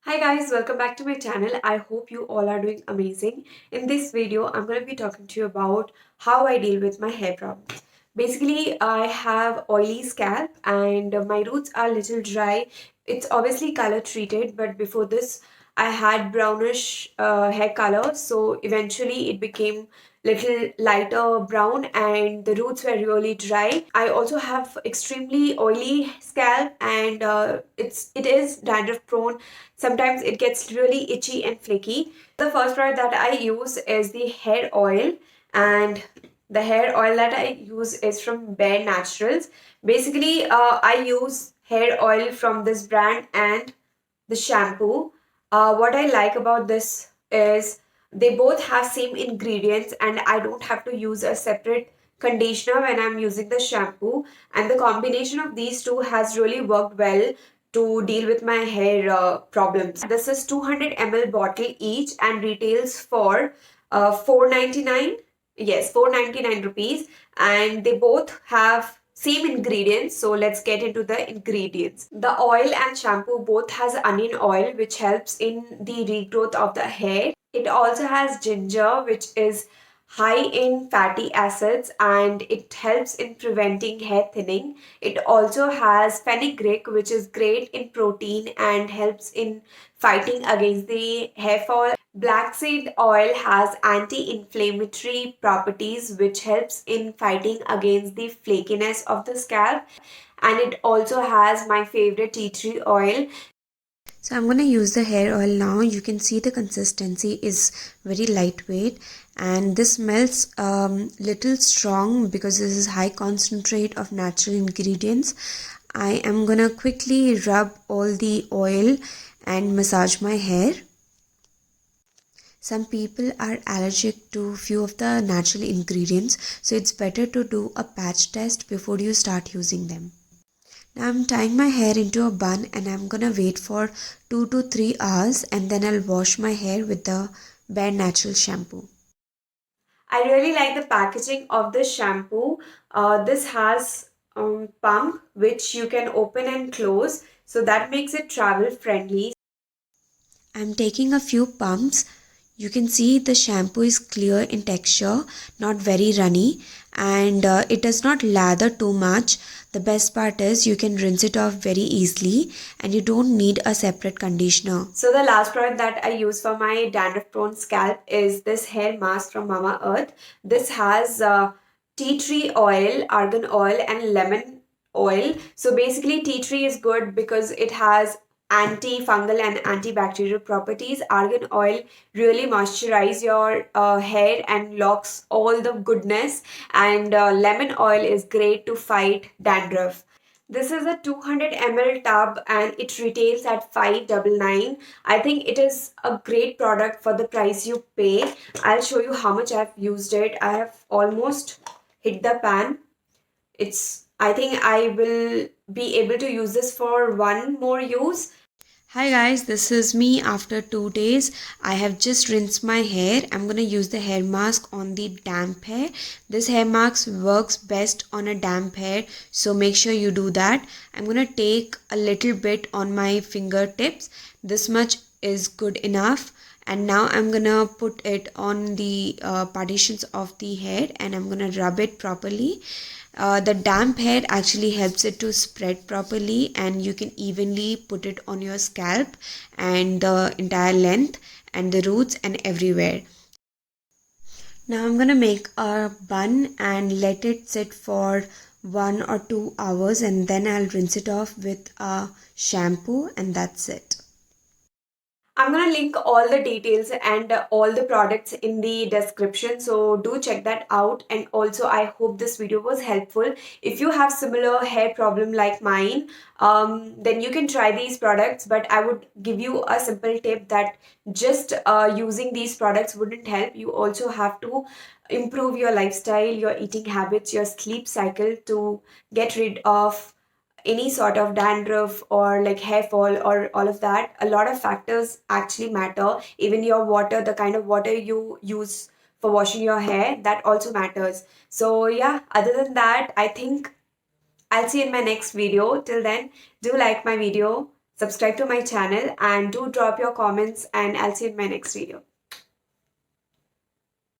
Hi guys, welcome back to my channel. I hope you all are doing amazing. In this video, I'm going to be talking to you about how I deal with my hair problems. Basically, I have oily scalp and my roots are little dry. It's obviously color treated, but before this, I had brownish hair color. So eventually it became little lighter brown and the roots were really dry. I also have extremely oily scalp and it is dandruff prone. Sometimes it gets really itchy and flaky. The first product that I use is the hair oil, and the hair oil that I use is from Bare Naturals. Basically, I use hair oil from this brand and the shampoo. What I like about this is they both have same ingredients and I don't have to use a separate conditioner when I'm using the shampoo, and the combination of these two has really worked well to deal with my hair problems. This is 200 ml bottle each and retails for 499. Yes, 499 rupees, and they both have same ingredients. So let's get into the ingredients. The oil and shampoo both has onion oil, which helps in the regrowth of the hair. It also has ginger, which is high in fatty acids and it helps in preventing hair thinning. It also has fenugreek, which is great in protein and helps in fighting against the hair fall. Black seed oil has anti-inflammatory properties, which helps in fighting against the flakiness of the scalp. And it also has my favorite tea tree oil. So I'm going to use the hair oil now. You can see the consistency is very lightweight and this smells little strong because this is high concentrate of natural ingredients. I am going to quickly rub all the oil and massage my hair. Some people are allergic to few of the natural ingredients, so it's better to do a patch test before you start using them. Now I'm tying my hair into a bun and I'm gonna wait for 2 to 3 hours and then I'll wash my hair with the Bare Naturals shampoo. I really like the packaging of this shampoo. This has pump which you can open and close, so that makes it travel friendly. I'm taking a few pumps. You can see the shampoo is clear in texture, not very runny, and it does not lather too much. The best part is you can rinse it off very easily and you don't need a separate conditioner. So the last product that I use for my dandruff prone scalp is this hair mask from Mamaearth. This has tea tree oil, argan oil and lemon oil. So basically tea tree is good because it has antifungal and antibacterial properties. Argan oil really moisturize your hair and locks all the goodness, and lemon oil is great to fight dandruff. This is a 200 ml tub and it retails at 599. I think it is a great product for the price you pay. I'll show you how much I've used it. I have almost hit the pan. I think I will be able to use this for one more use. Hi guys, this is me after 2 days. I have just rinsed my hair. I'm gonna use the hair mask on the damp hair. This hair mask works best on a damp hair, so make sure you do that. I'm gonna take a little bit on my fingertips. This much is good enough. And now I'm gonna put it on the partitions of the hair and I'm gonna rub it properly. The damp hair actually helps it to spread properly and you can evenly put it on your scalp and the entire length and the roots and everywhere. Now I'm gonna make a bun and let it sit for 1 or 2 hours and then I'll rinse it off with a shampoo and that's it. I'm going to link all the details and all the products in the description. So do check that out. And also, I hope this video was helpful. If you have similar hair problem like mine, then you can try these products. But I would give you a simple tip that just using these products wouldn't help. You also have to improve your lifestyle, your eating habits, your sleep cycle to get rid of any sort of dandruff or like hair fall or all of that. A lot of factors actually matter. Even your water, the kind of water you use for washing your hair, that also matters. So yeah, other than that, I think I'll see you in my next video. Till then, do like my video, subscribe to my channel, and do drop your comments, and I'll see you in my next video.